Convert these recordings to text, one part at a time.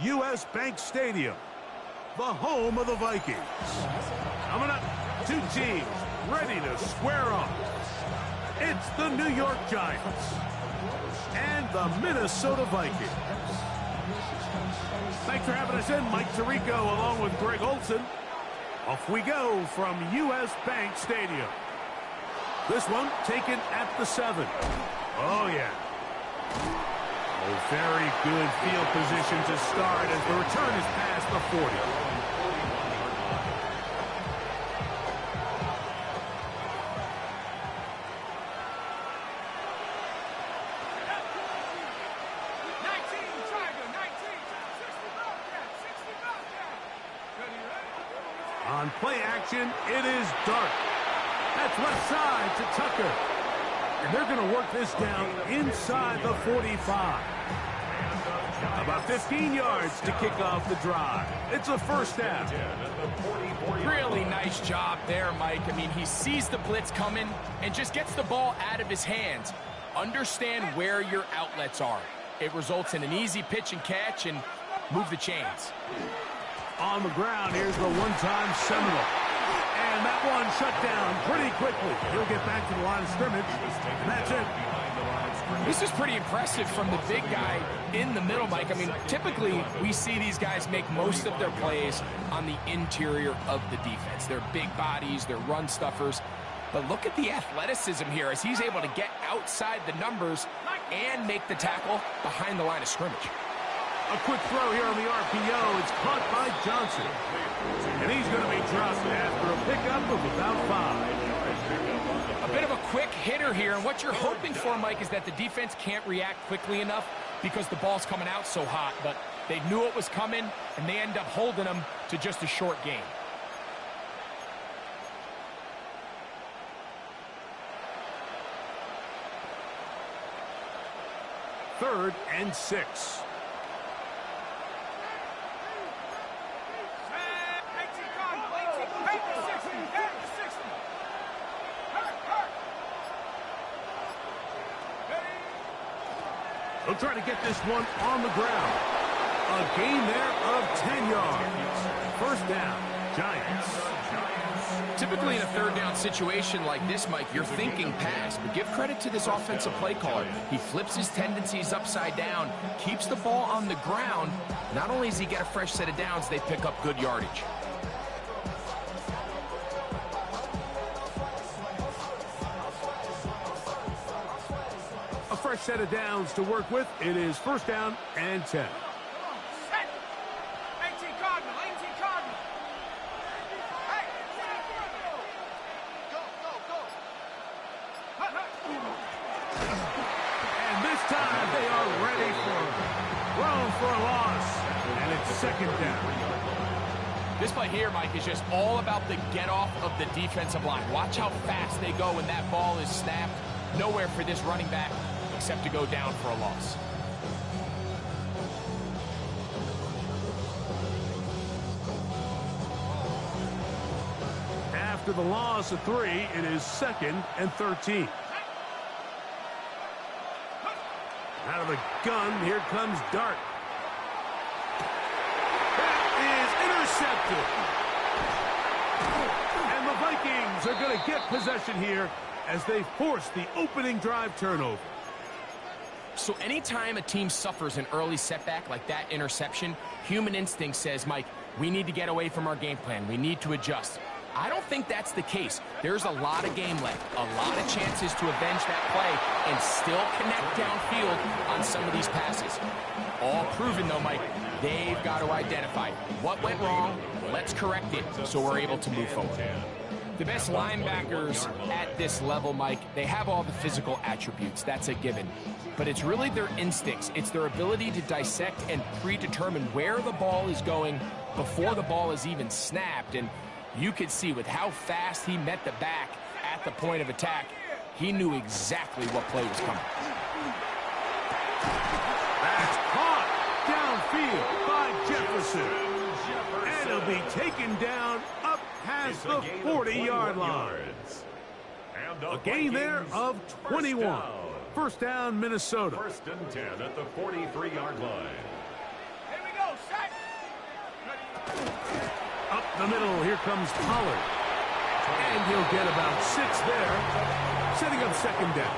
U.S. Bank Stadium, the home of the Vikings. Coming up, two teams ready to square off. It's the New York Giants and the Minnesota Vikings. Thanks for having us in, Mike Tirico, along with Greg Olson. Off we go from U.S. Bank Stadium. This one taken at the 7. Oh, yeah. Oh, very good field position to start as the return is past the 40. On play action, it is Dart. That's left side to Tucker. And they're going to work this down inside the 45. About 15 yards to kick off the drive. It's a first down. Really nice job there, Mike. I mean, he sees the blitz coming and just gets the ball out of his hands. Understand where your outlets are. It results in an easy pitch and catch and move the chains. On the ground, here's the one-time Seminole. And that one shut down pretty quickly. He'll get back to the line of scrimmage, and that's it. This is pretty impressive from the big guy in the middle, Mike. I mean, typically we see these guys make most of their plays on the interior of the defense. They're big bodies, they're run stuffers. But look at the athleticism here as he's able to get outside the numbers and make the tackle behind the line of scrimmage. A quick throw here on the RPO. It's caught by Johnson. And he's going to be dropped after a pickup of about 5. A bit of a quick hitter here, and what you're hoping for, Mike, is that the defense can't react quickly enough because the ball's coming out so hot, but they knew it was coming, and they end up holding them to just a short gain. Third and 6. They'll try to get this one on the ground. A gain there of 10 yards. First down, Giants. Typically in a third down situation like this, Mike, you're thinking pass, but give credit to this offensive play caller. He flips his tendencies upside down, keeps the ball on the ground. Not only does he get a fresh set of downs, they pick up good yardage. A fresh set of downs to work with. It is first down and 10. And this time they are ready for him. Thrown for a loss. And it's second down. This play here, Mike, is just all about the get-off of the defensive line. Watch how fast they go when that ball is snapped. Nowhere for this running back except to go down for a loss. After the loss of 3, it is second and 13. Out of the gun, here comes Dart. That is intercepted. And the Vikings are going to get possession here as they force the opening drive turnover. So anytime a team suffers an early setback like that interception, human instinct says, Mike, we need to get away from our game plan. We need to adjust. I don't think that's the case. There's a lot of game left, a lot of chances to avenge that play and still connect downfield on some of these passes. All proven, though, Mike, they've got to identify what went wrong, let's correct it so we're able to move forward. The best linebackers at this level, Mike, they have all the physical attributes. That's a given. But it's really their instincts. It's their ability to dissect and predetermine where the ball is going before the ball is even snapped. And you could see with how fast he met the back at the point of attack, he knew exactly what play was coming. That's caught downfield by Jefferson. And he'll be taken down up past the 40-yard line. A gain there of 21. First down, Minnesota. First and 10 at the 43-yard line. Here we go, set. the middle, here comes Pollard. And he'll get about 6 there, setting up second down.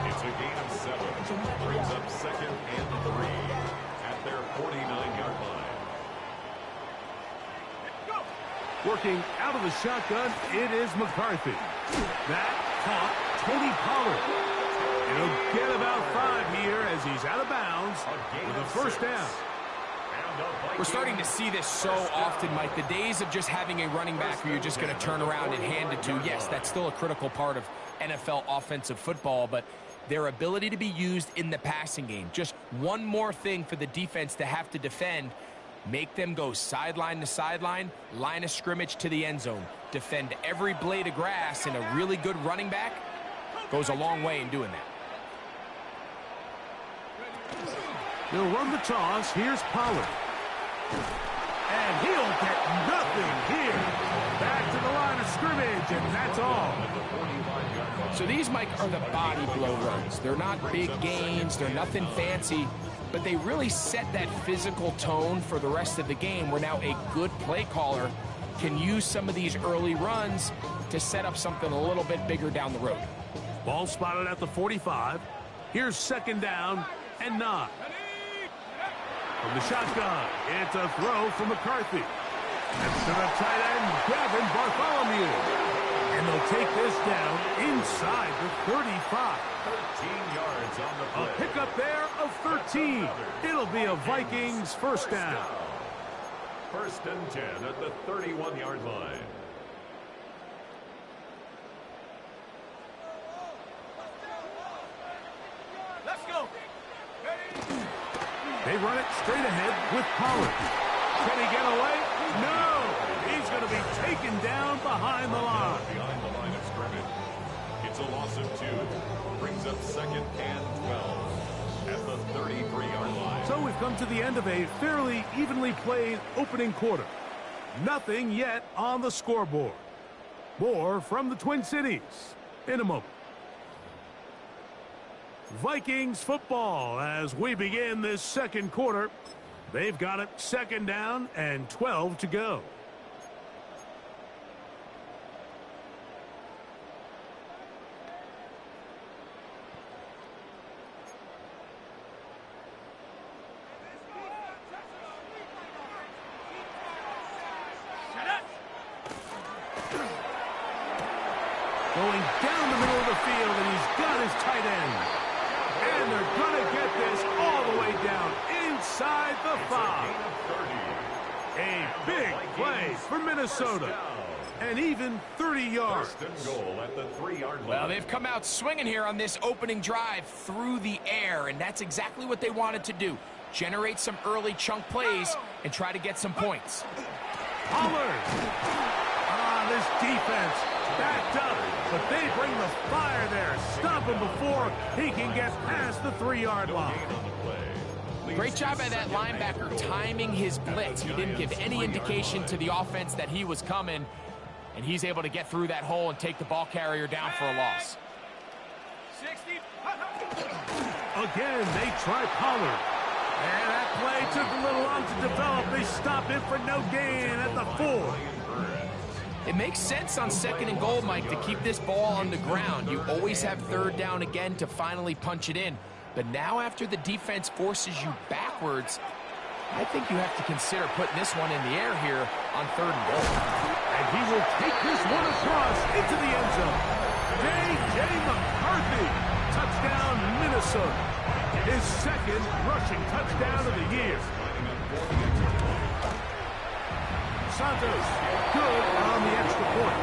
It's a gain of 7. Brings up second and 3 at their 49-yard line. Working out of the shotgun, it is McCarthy. That caught Tony Pollard. He'll get about 5 here as he's out of bounds with a first down. We're starting to see this so often, Mike. The days of just having a running back who you're just going to turn around and hand it to, yes, that's still a critical part of NFL offensive football, but their ability to be used in the passing game. Just one more thing for the defense to have to defend. Make them go sideline to sideline, line of scrimmage to the end zone. Defend every blade of grass, and a really good running back goes a long way in doing that. They'll run the toss. Here's Pollard. And he'll get nothing here. Back to the line of scrimmage, and that's all. So these, Mike, are the body blow runs. They're not big gains. They're nothing fancy. But they really set that physical tone for the rest of the game where now a good play caller can use some of these early runs to set up something a little bit bigger down the road. Ball spotted at the 45. Here's second down and 9. From the shotgun, it's a throw from McCarthy. That's to the tight end, Gavin Bartholomew. And they'll take this down inside the 35. 13 yards on the play. A pickup there of 13. It'll be a Vikings first down. First and 10 at the 31-yard line. Let's go. They run it straight ahead with Pollard. Can he get away? No. He's going to be taken down behind the line. Behind the line of scrimmage. It's a loss of 2. Brings up second and 12 at the 33-yard line. So we've come to the end of a fairly evenly played opening quarter. Nothing yet on the scoreboard. More from the Twin Cities in a moment. Vikings football as we begin this second quarter. They've got it second down and 12 to go. Going down the middle of the field, and he's got his tight end. And they're going to get this all the way down inside the 5. A big play for Minnesota. And even 30 yards. First and goal at the 3-yard line. Well, they've come out swinging here on this opening drive through the air, and that's exactly what they wanted to do. Generate some early chunk plays and try to get some points. Pollard. This defense backed up, but they bring the fire there. Stop him before he can get past the 3-yard line. Great job by that linebacker timing his blitz. He didn't give any indication to the offense that he was coming, and he's able to get through that hole and take the ball carrier down for a loss. Again, they try Pollard. And that play took a little long to develop. They stop it for no gain at the 4. It makes sense on second and goal, Mike, to keep this ball on the ground. You always have third down again to finally punch it in. But now after the defense forces you backwards, I think you have to consider putting this one in the air here on third and goal. And he will take this one across into the end zone. J.J. McCarthy, touchdown Minnesota. His second rushing touchdown of the year. Santos, good on the extra point.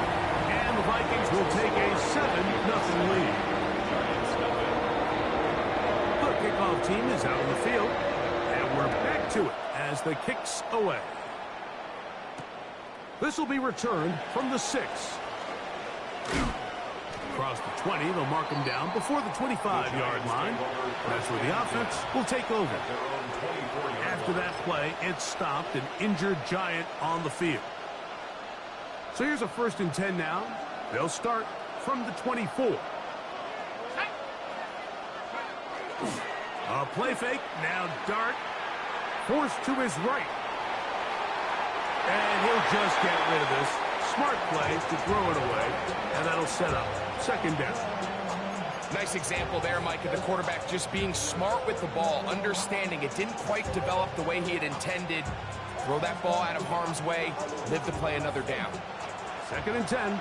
And the Vikings will take a 7-0 lead. The kickoff team is out on the field. And we're back to it as the kick's away. This will be returned from the 6. Across the 20, they'll mark him down before the 25-yard line. That's where the offense will take over. After that play, it stopped an injured Giant on the field. So here's a 1st and 10 now. They'll start from the 24. A play fake, now Dart, forced to his right. And he'll just get rid of this. Smart play to throw it away, and that'll set up second down. Nice example there, Mike, of the quarterback just being smart with the ball, understanding it didn't quite develop the way he had intended. Throw that ball out of harm's way, live to play another down. Second and 10.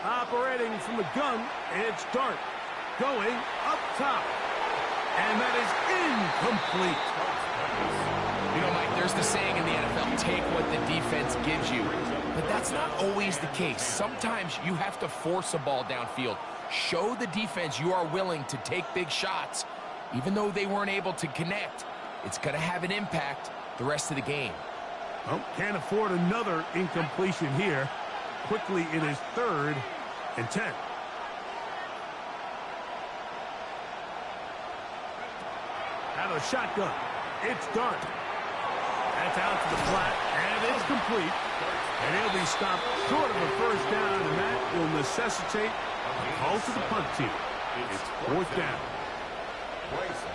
Operating from the gun, it's Dart. Going up top. And that is incomplete. You know, Mike, there's the saying in the NFL, take what the defense gives you. But that's not always the case. Sometimes you have to force a ball downfield. Show the defense you are willing to take big shots. Even though they weren't able to connect, it's going to have an impact the rest of the game. Well, can't afford another incompletion here. Quickly, it is 3rd and 10. Out of the shotgun, it's Dart. That's out to the flat, and it's complete. And he'll be stopped short of a first down, and that will necessitate a call to the punt team. It's 4th down.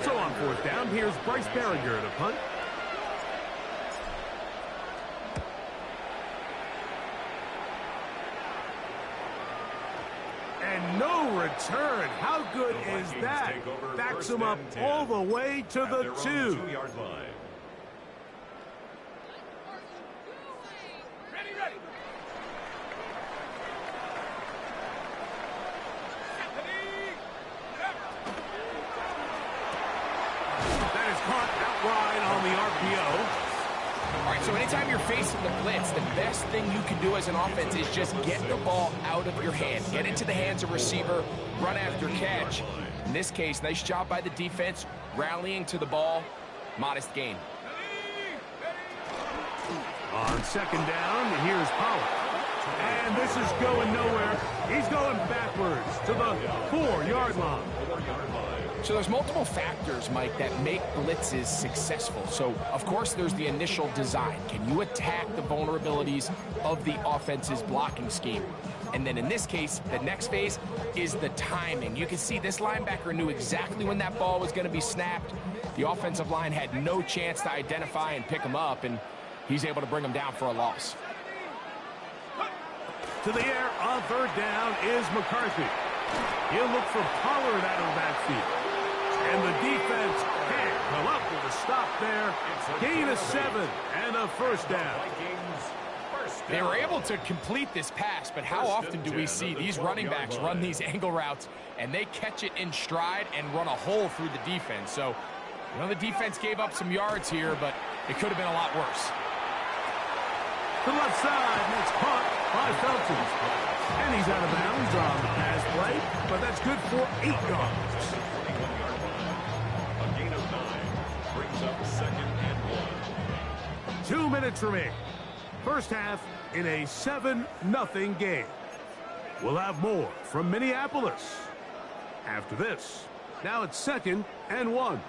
So on 4th down, here's Bryce Berringer to punt. And no return. How good is that? Backs him up all the way to the 2. That is caught out wide on the RPO. All right, so anytime you're facing the blitz, the best thing you can do as an offense is just get the ball out of your hand. Get into the hands of receiver, run after catch. In this case, nice job by the defense, rallying to the ball. Modest gain. On second down, here's Pollard. And this is going nowhere. He's going backwards to the 4-yard line. So there's multiple factors, Mike, that make blitzes successful. So, of course, there's the initial design. Can you attack the vulnerabilities of the offense's blocking scheme? And then in this case, the next phase is the timing. You can see this linebacker knew exactly when that ball was going to be snapped. The offensive line had no chance to identify and pick him up, and he's able to bring him down for a loss. To the air on 3rd down is McCarthy. He'll look for Pollard out of the backfield. And the defense can't come up with a stop there. Gain of 7 and a first down. They were able to complete this pass, but how often do we see these running backs run these angle routes and they catch it in stride and run a hole through the defense? So, you know, the defense gave up some yards here, but it could have been a lot worse. To the left side, and it's caught by Felton. And he's out of bounds on the pass play, but that's good for 8 yards. A gain of 9 brings up 2nd and 1. 2 minutes remain. First half in a 7-0 game. We'll have more from Minneapolis after this. Now it's 2nd and 1.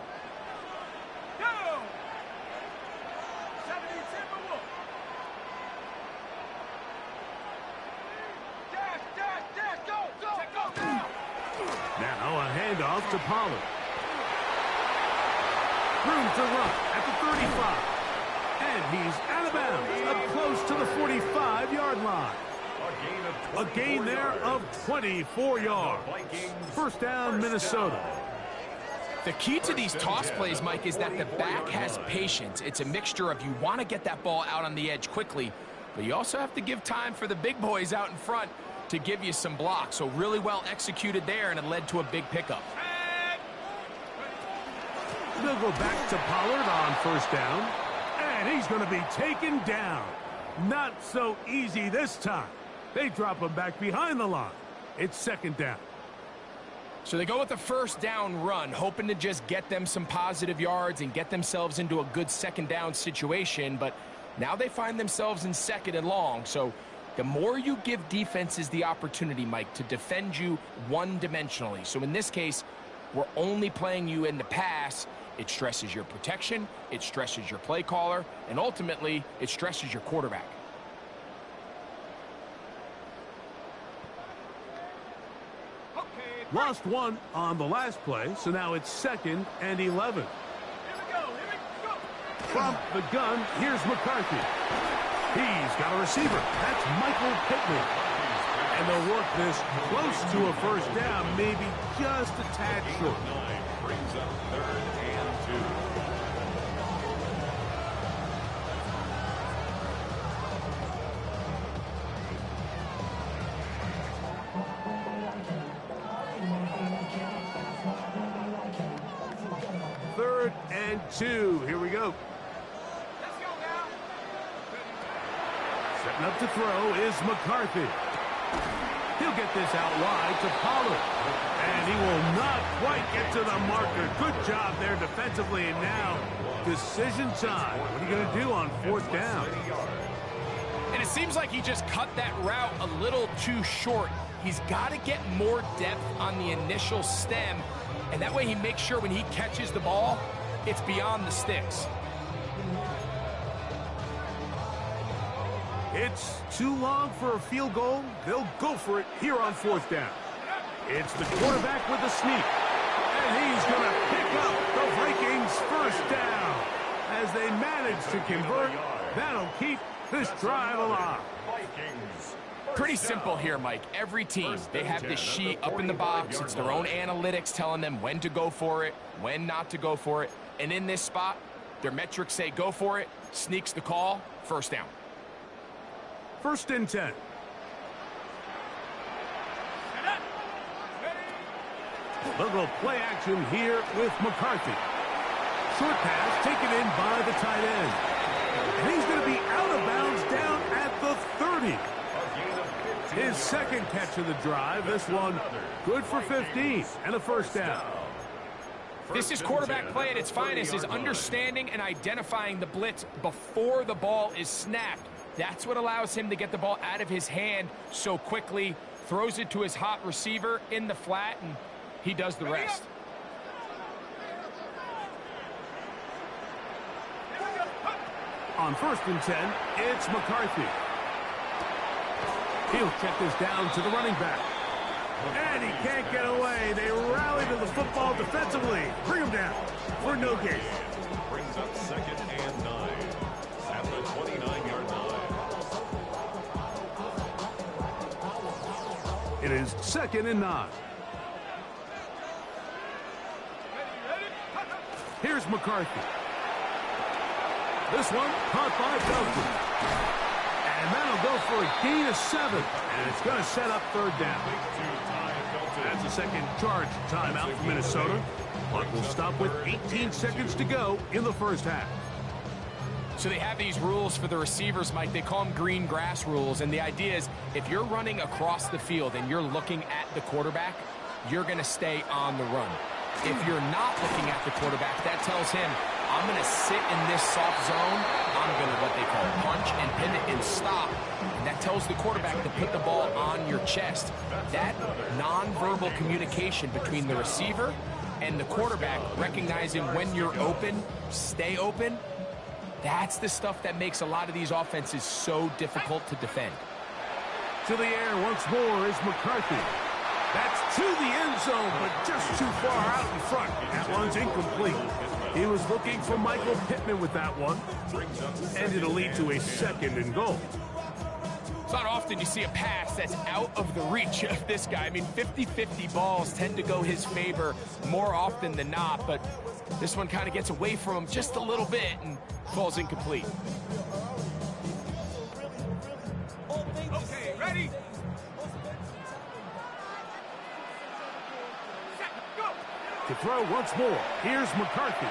Now a handoff to Pollard. Room to run at the 35. And he's out of bounds, up close to the 45-yard line. A gain there of 24 yards. First down, Minnesota. The key to these toss plays, Mike, is that the back has patience. It's a mixture of you want to get that ball out on the edge quickly, but you also have to give time for the big boys out in front to give you some blocks. So really well executed there, and it led to a big pickup. They'll go back to Pollard on first down. And he's going to be taken down. Not so easy this time. They drop him back behind the line. It's 2nd down. So they go with the first down run, hoping to just get them some positive yards and get themselves into a good 2nd down situation. But now they find themselves in 2nd and long. So the more you give defenses the opportunity, Mike, to defend you one-dimensionally. So in this case, we're only playing you in the pass. It stresses your protection, it stresses your play caller, and ultimately, it stresses your quarterback. Okay, Lost one on the last play, so now it's 2nd and 11. From the gun, here's McCarthy. He's got a receiver. That's Michael Pittman. And they'll work this close to a first down, maybe just a tad short. Brings up 3rd and 2. Third and 2. Here we go. Setting up to throw is McCarthy. He'll get this out wide to Pollard. And he will not quite get to the marker. Good job there defensively. And now, decision time. What are you going to do on 4th down? And it seems like he just cut that route a little too short. He's got to get more depth on the initial stem. And that way he makes sure when he catches the ball, it's beyond the sticks. It's too long for a field goal. They'll go for it here on 4th down. It's the quarterback with a sneak. And he's going to pick up the Vikings' first down. As they manage to convert, that'll keep this drive alive. Pretty simple here, Mike. Every team, they have this sheet up in the box. It's their own analytics telling them when to go for it, when not to go for it. And in this spot, their metrics say go for it, sneaks the call, first down. 1st and 10. They'll go play action here with McCarthy. Short pass taken in by the tight end. And he's going to be out of bounds down at the 30. His 2nd catch of the drive. This one good for 15 and a first down. This is quarterback play at its finest, is understanding and identifying the blitz before the ball is snapped. That's what allows him to get the ball out of his hand so quickly, throws it to his hot receiver in the flat, and he does the rest. On 1st and 10, it's McCarthy. He'll check this down to the running back. And he can't get away. They rally to the football defensively. Bring him down for no gain. Brings up 2nd and 9 at the 29-yard line. It is 2nd and 9. Here's McCarthy. This one caught by Belton. And that'll go for a gain of 7. And it's going to set up 3rd down. That's a second charge timeout for Minnesota. Clock will stop with 18 seconds to go in the first half. So they have these rules for the receivers, Mike. They call them green grass rules. And the idea is if you're running across the field and you're looking at the quarterback, you're going to stay on the run. If you're not looking at the quarterback, that tells him, I'm going to sit in this soft zone. I'm going to what they call punch and pivot and stop. And that tells the quarterback to put the ball on your chest. That nonverbal communication between the receiver and the quarterback, recognizing when you're open, stay open, that's the stuff that makes a lot of these offenses so difficult to defend. To the air once more is McCarthy. That's to the end zone, but just too far out in front. That one's incomplete. He was looking for Michael Pittman with that one. And it'll lead to a 2nd and goal. It's not often you see a pass that's out of the reach of this guy. I mean, 50-50 balls tend to go his favor more often than not, but this one kind of gets away from him just a little bit and falls incomplete. Okay, ready? To throw once more. Here's McCarthy.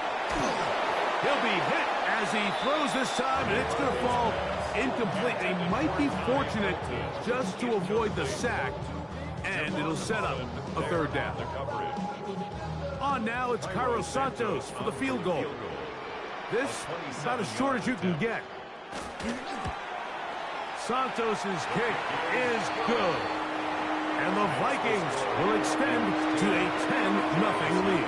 He'll be hit as he throws this time, and it's going to fall incomplete. They might be fortunate just to avoid the sack, and it'll set up a 3rd down. On now, it's Cairo Santos for the field goal. This is about as short as you can get. Santos' kick is good. And the Vikings will extend to a 10-0 lead.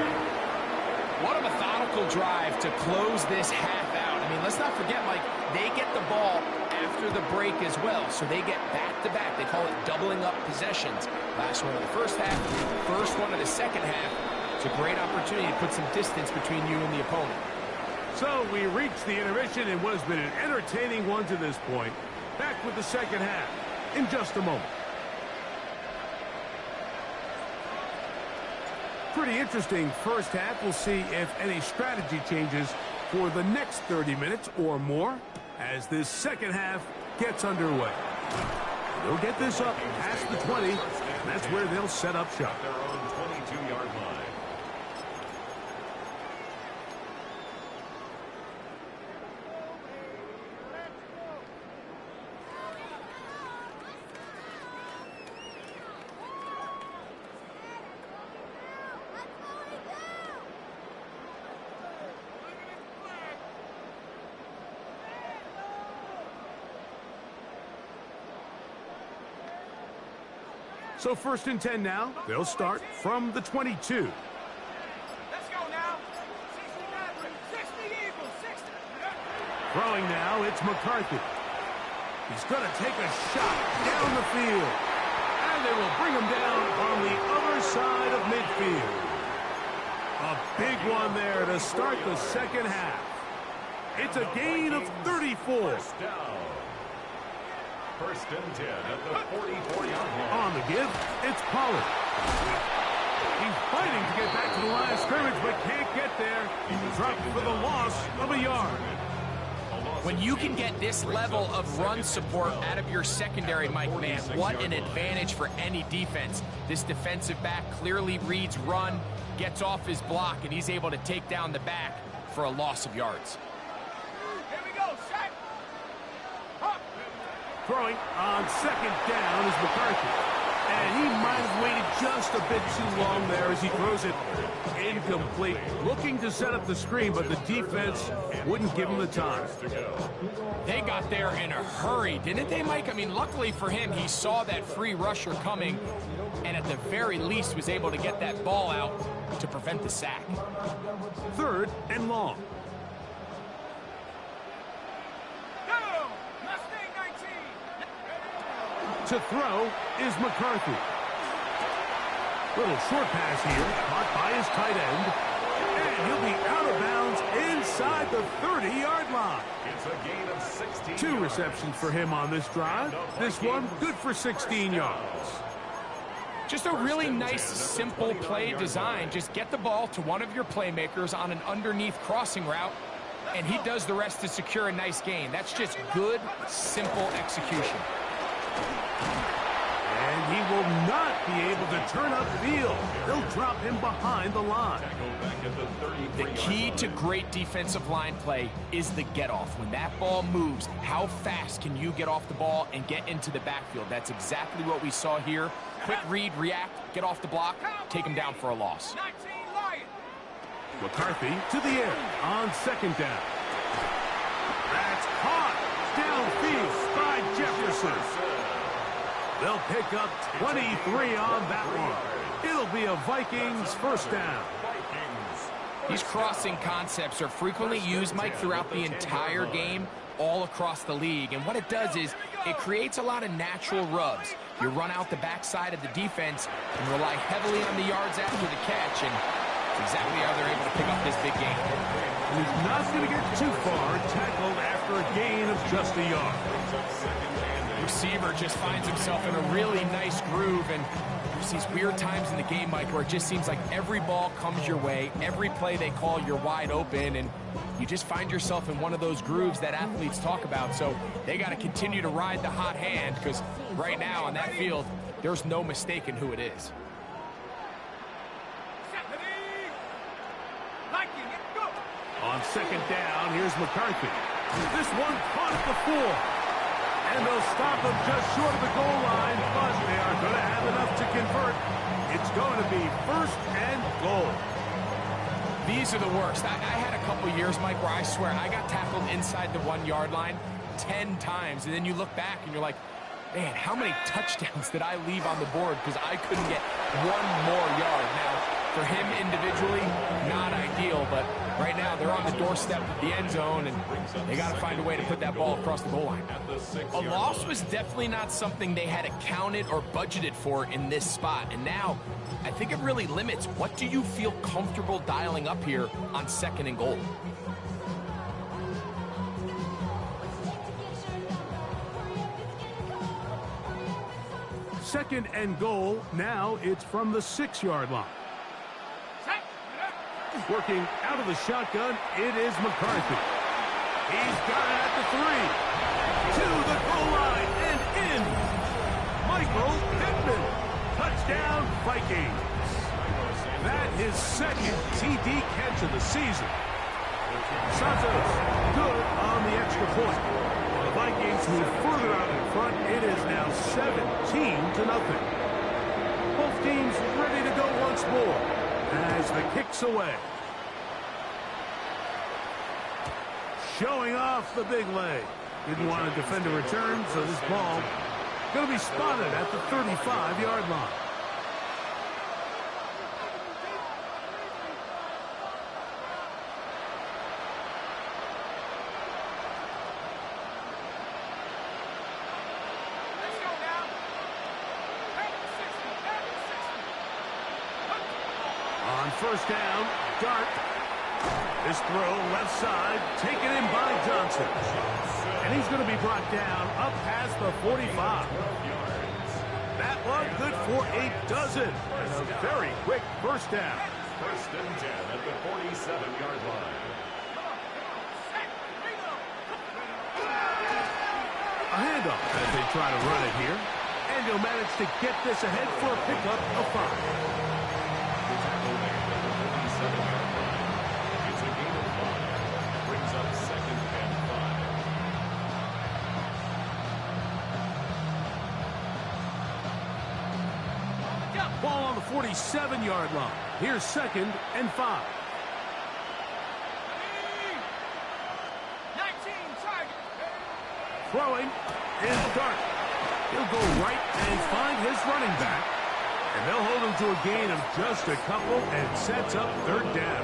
What a methodical drive to close this half out. I mean, let's not forget, Mike, they get the ball after the break as well, so they get back-to-back. They call it doubling up possessions. Last one of the first half, first one of the second half. It's a great opportunity to put some distance between you and the opponent. So we reach the intermission in what has been an entertaining one to this point. Back with the second half in just a moment. Pretty interesting first half. We'll see if any strategy changes for the next 30 minutes or more as this second half gets underway. They'll get this up past the 20, and that's where they'll set up shop. Their own 22-yard line. So 1st and 10 now. They'll start from the 22. Let's go now. 60 Eagles, 60. Throwing now, it's McCarthy. He's going to take a shot down the field. And they will bring him down on the other side of midfield. A big one there to start the second half. It's a gain of 34. First down. 1st and 10 at the 44-yard line. On the give, it's Pollard. He's fighting to get back to the line of scrimmage, but can't get there. Dropped for the loss of a yard. When you can get this level of run support out of your secondary, Mike, man, what an advantage for any defense. This defensive back clearly reads run, gets off his block, and he's able to take down the back for a loss of yards. Here we go, set. Up. Throwing on 2nd down is McCarthy. And he might have waited just a bit too long there as he throws it incomplete. Looking to set up the screen, but the defense wouldn't give him the time. They got there in a hurry, didn't they, Mike? I mean, luckily for him, he saw that free rusher coming and at the very least was able to get that ball out to prevent the sack. 3rd and long. To throw is McCarthy. Little short pass here, caught by his tight end. And he'll be out of bounds inside the 30-yard line. It's a gain of 16 2 yards. receptions for him on this drive. This one good for 16 yards. Just a really nice, simple play design. Just get the ball to one of your playmakers on an underneath crossing route, and he does the rest to secure a nice gain. That's just good, simple execution. And he will not be able to turn upfield. They'll drop him behind the line. The key to great defensive line play is the get-off. When that ball moves, how fast can you get off the ball and get into the backfield? That's exactly what we saw here. Quick read, react, get off the block, take him down for a loss. 19 Lions. McCarthy to the air on 2nd down. That's caught downfield by Jefferson. They'll pick up 23 on that one. It'll be a Vikings 1st down. These crossing concepts are frequently used, Mike, throughout the entire game, all across the league. And what it does is it creates a lot of natural rubs. You run out the backside of the defense and rely heavily on the yards after the catch, and it's exactly how they're able to pick up this big game. He's not going to get too far, tackled after a gain of just a yard. Receiver just finds himself in a really nice groove, and there's these weird times in the game, Mike, where it just seems like every ball comes your way, every play they call, you're wide open, and you just find yourself in one of those grooves that athletes talk about. So they got to continue to ride the hot hand, because right now on that field, there's no mistaking who it is. On 2nd down, here's McCarthy. This one caught at the 4. And they'll stop him just short of the goal line, but they are going to have enough to convert. It's going to be 1st and goal. These are the worst. I had a couple years, Mike, where I swear I got tackled inside the 1-yard line 10 times. And then you look back and you're like, man, how many touchdowns did I leave on the board because I couldn't get one more yard? Now, for him individually, not ideal, but right now they're on the doorstep of the end zone, and they got to find a way to put that ball across the goal line. A loss was definitely not something they had accounted or budgeted for in this spot, and now I think it really limits what do you feel comfortable dialing up here on 2nd and goal. Second and goal. Now it's from the 6-yard line. Working out of the shotgun, it is McCarthy. He's got it at the 3. To the goal line and in. Michael Pittman. Touchdown, Vikings. That is 2nd TD catch of the season. Santos good on the extra point. The Vikings move further out in front. It is now 17-0. Both teams ready to go once more as the kick's away. Showing off the big leg. Didn't want to defend a return, so this ball going to be spotted at the 35-yard line. On first down, Dart. This throw left side, taken in by Johnson. And he's going to be brought down up past the 45. That one good for a dozen. And a very quick first down. 1st and 10 at the 47-yard line. A handoff as they try to run it here. And he'll manage to get this ahead for a pickup of 5. It's a gain of 5. Brings up 2nd and 5. Ball on the 47-yard line. Here's 2nd and 5. 19 target. Throwing is Dart. He'll go right and find his running back. And they'll hold him to a gain of just a couple and sets up 3rd down.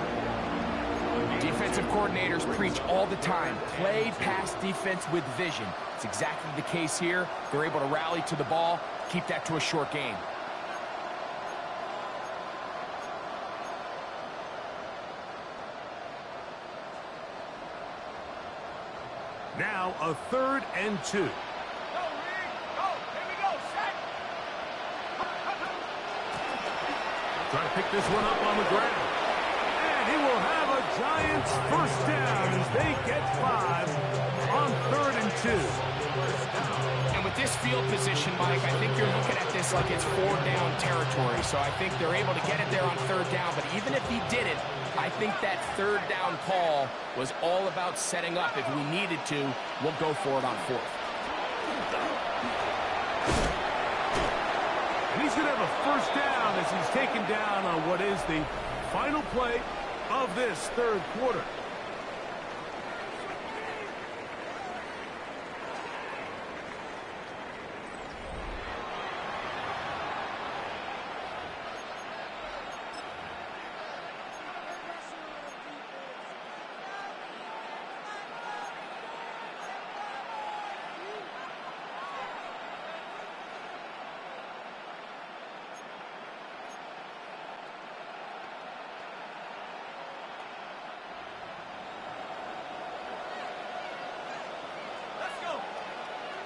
Defensive coordinators preach all the time, play pass defense with vision. It's exactly the case here. They're able to rally to the ball, keep that to a short gain. Now a 3rd and 2. Go, Reed. Go. Here we go. Set. Try to pick this one up on the ground. And he will have a Giants first down as they get 5 on 3rd and 2. And with this field position, Mike, I think you're looking at this like it's 4-down territory. So I think they're able to get it there on 3rd down. But even if he didn't, I think that 3rd down call was all about setting up. If we needed to, we'll go for it on 4th. And he's going to have a first down as he's taken down on what is the final play of this 3rd quarter.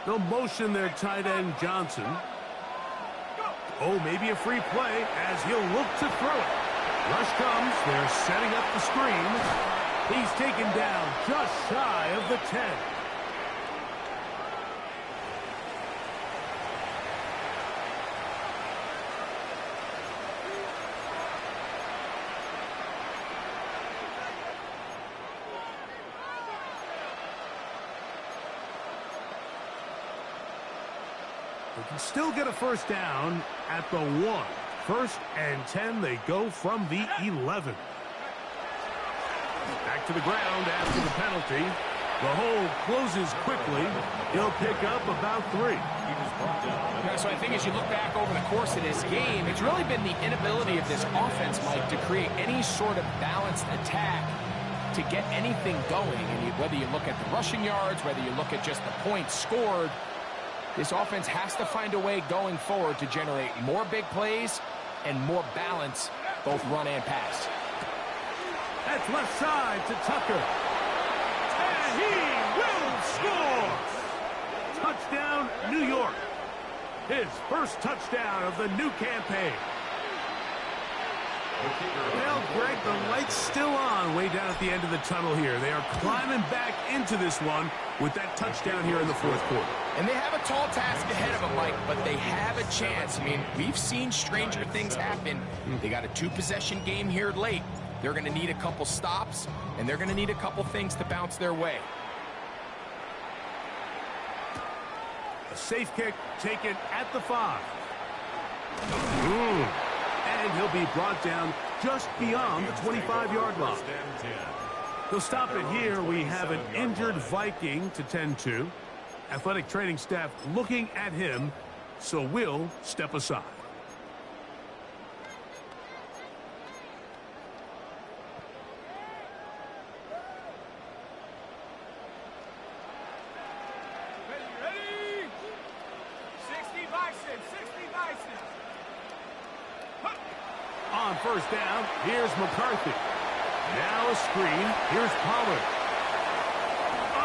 They'll motion their tight end Johnson. Oh, maybe a free play as he'll look to throw it. Rush comes. They're setting up the screen. He's taken down just shy of the 10. They can still get a first down at the 1. 1st and 10, they go from the 11. Back to the ground after the penalty. The hole closes quickly. He'll pick up about 3. Yeah, so I think as you look back over the course of this game, it's really been the inability of this offense, Mike, to create any sort of balanced attack to get anything going. And whether you look at the rushing yards, whether you look at just the points scored, this offense has to find a way going forward to generate more big plays and more balance, both run and pass. That's left side to Tucker. And he will score! Touchdown, New York. His first touchdown of the new campaign. Well, Greg, the light's still on way down at the end of the tunnel here. They are climbing back into this one with that touchdown here in the fourth quarter. And they have a tall task ahead of them, Mike, but they have a chance. I mean, we've seen stranger things happen. They got a 2-possession game here late. They're going to need a couple stops, and they're going to need a couple things to bounce their way. A safe kick taken at the 5. And he'll be brought down just beyond the 25-yard line. He'll stop it here. We have an injured Viking to tend to. Athletic training staff looking at him, so we'll step aside. Ready? 60 Bison, 60 Bison. On first down, here's McCarthy. Now a screen. Here's Pollard.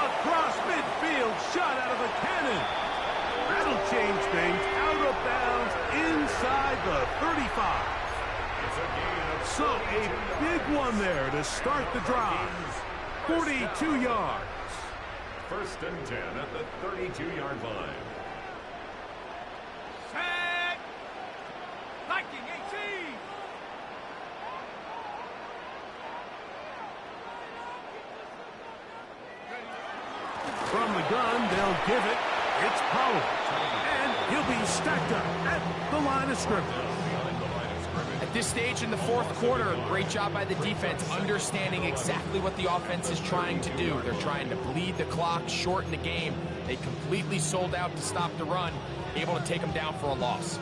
Across midfield, shot out of a cannon. That'll change things. Out of bounds inside the 35. So a big one there to start the drive. 42 yards. First and 10 at the 32-yard line. Set. Viking 18. From the gun, they'll give it. It's Pollard. And he'll be stacked up at the line of scrimmage. At this stage in the fourth quarter, great job by the defense understanding exactly what the offense is trying to do. They're trying to bleed the clock, shorten the game. They completely sold out to stop the run, able to take them down for a loss.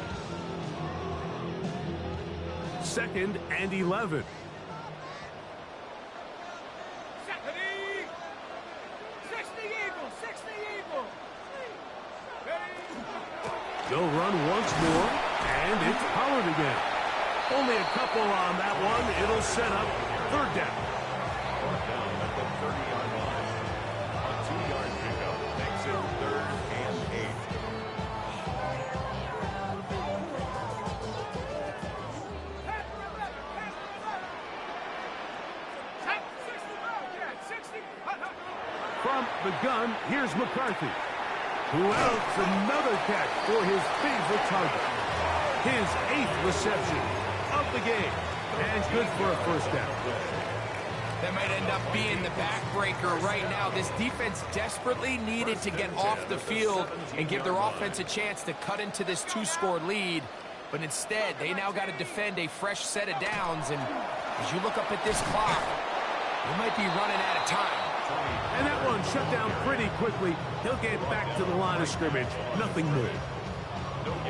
2nd and 11. Ready? 60 Eagles, 60 Eagles. Ready? They'll run once more, and it's Pollard again. Only a couple on that one. It'll set up third down. Brought down at the 30-yard line. A 2-yard pickup makes it 3rd and 60. 60. From the gun, here's McCarthy. Who else? Another catch for his favorite target. His 8th reception of the game. And good for a first down. That might end up being the backbreaker right now. This defense desperately needed to get off the field and give their offense a chance to cut into this 2-score lead. But instead, they now got to defend a fresh set of downs. And as you look up at this clock, they might be running out of time. And that one shut down pretty quickly. He'll get back to the line of scrimmage. Nothing more.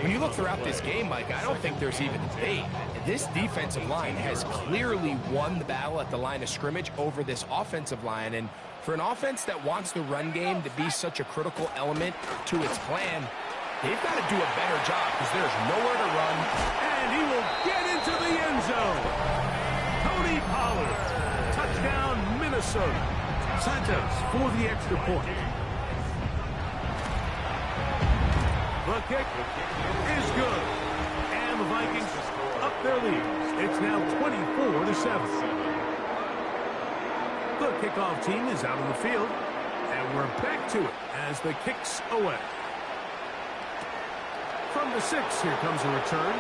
When you look throughout this game, Mike, I don't think there's even a debate. This defensive line has clearly won the battle at the line of scrimmage over this offensive line. And for an offense that wants the run game to be such a critical element to its plan, they've got to do a better job because there's nowhere to run. And he will get into the end zone. Tony Pollard. Touchdown, Minnesota. Santos for the extra point. The kick is good. And the Vikings up their lead. It's now 24-7. The kickoff team is out on the field. And we're back to it as the kick's away. From the 6, here comes a return.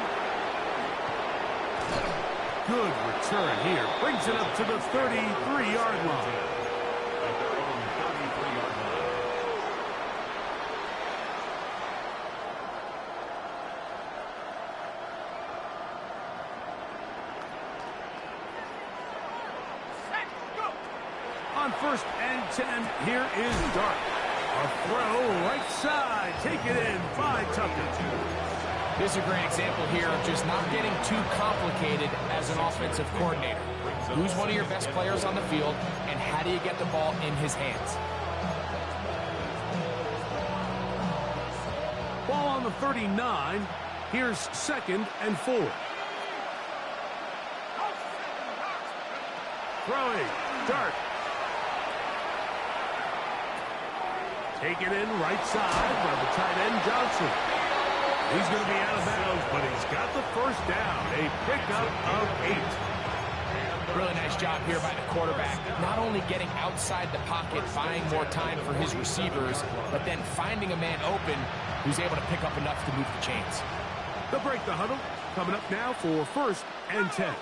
Good return here. Brings it up to the 33-yard line. At their own 33-yard line. On 1st and 10, here is Dart. A throw right side. Take it in by Tucker. This is a great example here of just not getting too complicated as an offensive coordinator. Who's one of your best players on the field, and how do you get the ball in his hands? Ball on the 39. Here's 2nd and 4. Throwing. Dart. Take it in right side by the tight end Johnson. He's going to be out of bounds, but he's got the first down. A pickup of 8. Really nice job here by the quarterback. Not only getting outside the pocket, buying more time for his receivers, but then finding a man open who's able to pick up enough to move the chains. They'll break the huddle. Coming up now for 1st and 10.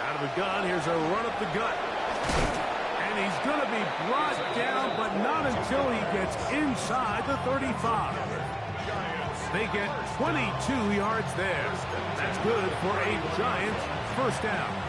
Out of the gun, here's a run up the gut. And he's going to be brought down, but not until he gets inside the 35. They get 22 yards there. That's good for a Giants first down.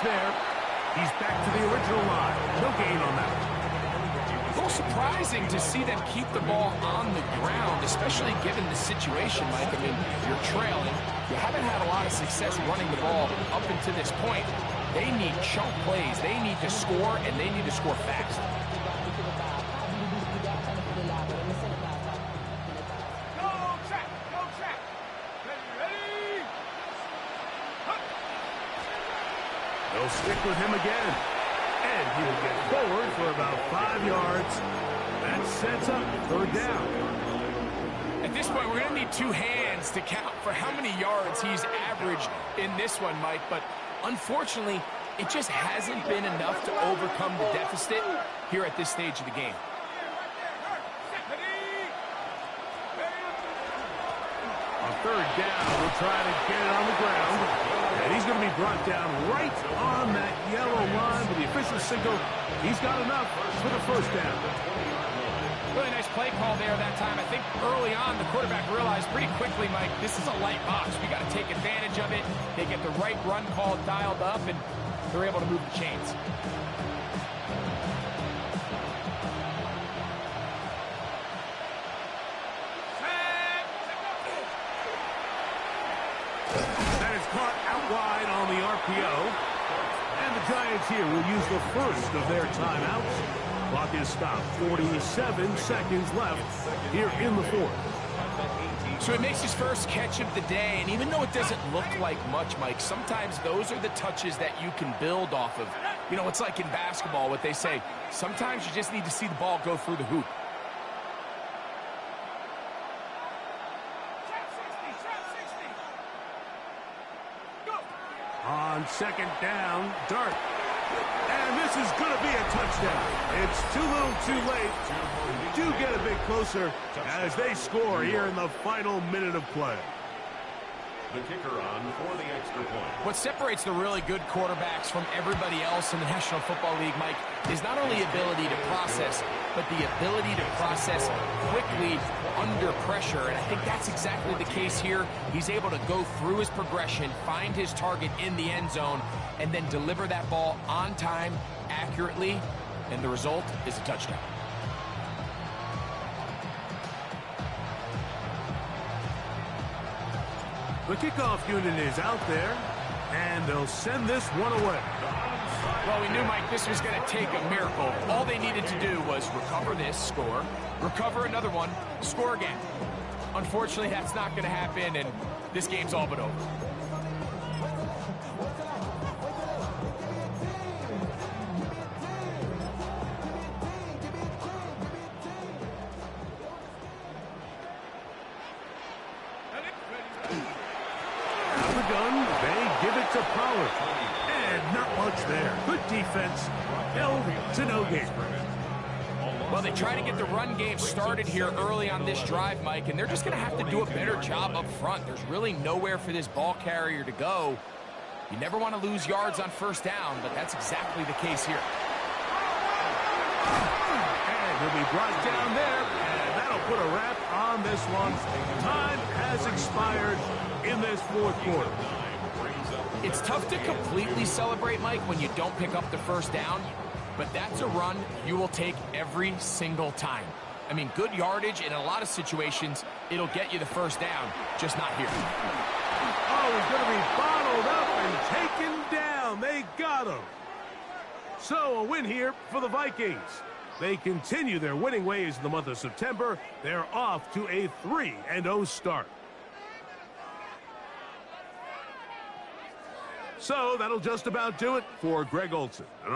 There. He's back to the original line. No gain on that. A little surprising to see them keep the ball on the ground, especially given the situation, Mike. I mean, you're trailing. You haven't had a lot of success running the ball up until this point. They need chunk plays. They need to score, and they need to score fast. They'll stick with him again. And he'll get forward for about 5 yards. That sets up 3rd down. At this point, we're going to need 2 hands to count for how many yards he's averaged in this one, Mike. But unfortunately, it just hasn't been enough to overcome the deficit here at this stage of the game. On 3rd down, we'll try to get it on the ground. And he's going to be brought down right on that yellow line with the official signal. He's got enough for the first down. Really nice play call there that time. I think early on the quarterback realized pretty quickly, Mike, this is a light box. We got to take advantage of it. They get the right run call dialed up, and they're able to move the chains. Wide on the RPO. And the Giants here will use the first of their timeouts. Clock is stopped. 47 seconds left here in the 4th. So he makes his first catch of the day, and even though it doesn't look like much, Mike, sometimes those are the touches that you can build off of. You know, it's like in basketball, what they say, sometimes you just need to see the ball go through the hoop. On 2nd down, Dart. And this is going to be a touchdown. It's too little too late. We do get a bit closer as they score here in the final minute of play. The kicker on for the extra point. What separates the really good quarterbacks from everybody else in the National Football League, Mike, is not only ability to process, but the ability to process quickly under pressure. And I think that's exactly the case here. He's able to go through his progression, find his target in the end zone, and then deliver that ball on time, accurately, and the result is a touchdown. The kickoff unit is out there, and they'll send this one away. Well, we knew, Mike, this was going to take a miracle. All they needed to do was recover this, score, recover another one, score again. Unfortunately, that's not going to happen, and this game's all but over. give it to Pollard. And not much there. Good defense. Held to no gain. Well, they try to get the run game started here early on this drive, Mike, and they're just going to have to do a better job up front. There's really nowhere for this ball carrier to go. You never want to lose yards on first down, but that's exactly the case here. And he'll be brought down there, and that'll put a wrap on this one. Time has expired in this fourth quarter. It's tough to completely celebrate, Mike, when you don't pick up the first down, but that's a run you will take every single time. I mean, good yardage in a lot of situations, it'll get you the first down, just not here. Oh, he's going to be bottled up and taken down. They got him. So a win here for the Vikings. They continue their winning ways in the month of September. They're off to a 3-0 start. So that'll just about do it for Greg Olsen.